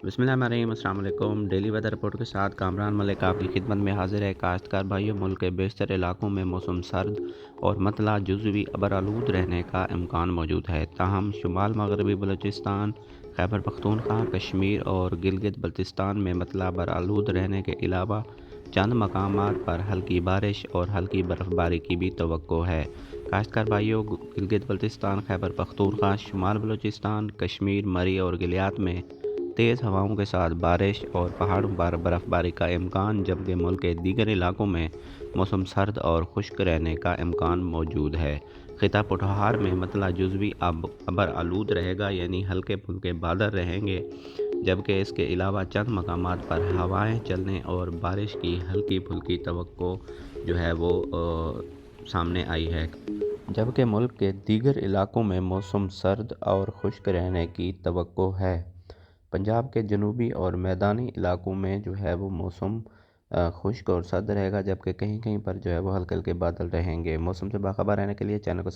बिस्मिल्लाहिर्रहमानिर्रहीम। अस्सलाम वालेकुम। डेली वेदर रिपोर्ट के साथ कामरान मलिक आपकी खिदमत में हाजिर है। काश्तकार भाइयों, मुल्क के बेशतर इलाकों में मौसम सर्द और मतला जुज़वी अबरालूद रहने का इम्कान मौजूद है। ताहम शुमाल मगरबी बलूचिस्तान, खैबर पख्तूनख्वा, कश्मीर और गिलगित बल्तिस्तान में मतला बरालूद रहने के अलावा चंद मकामात पर हल्की बारिश और हल्की बर्फ़बारी की भी तवक्को है। काश्तकार भाइयों, गिलगित बल्तिस्तान, खैबर पख्तूनख्वा, शुमाल बलूचिस्तान, कश्मीर, मरी और गिलियात में तेज़ हवाओं के साथ बारिश और पहाड़ों पर बर्फ़बारी का इम्कान, जबकि मुल्क के दीगर इलाकों में मौसम सर्द और खुश्क रहने का इम्कान मौजूद है। खिता पुठार में मतला जुज़वी अबर आलूद रहेगा, यानी हल्के फुल्के बादल रहेंगे, जबकि इसके अलावा चंद मकामात पर हवाएं चलने और बारिश की हल्की फुल्की तवक्को जो है वो सामने आई है। जबकि मुल्क के दीगर इलाकों में मौसम सर्द और खुश्क रहने की तवक्को है। पंजाब के जनूबी और मैदानी इलाकों में जो है वो मौसम खुश्क और सर्द रहेगा, जबकि कहीं कहीं पर जो है वो हल्के हल्के बादल रहेंगे। मौसम से बाखबर रहने के लिए चैनल को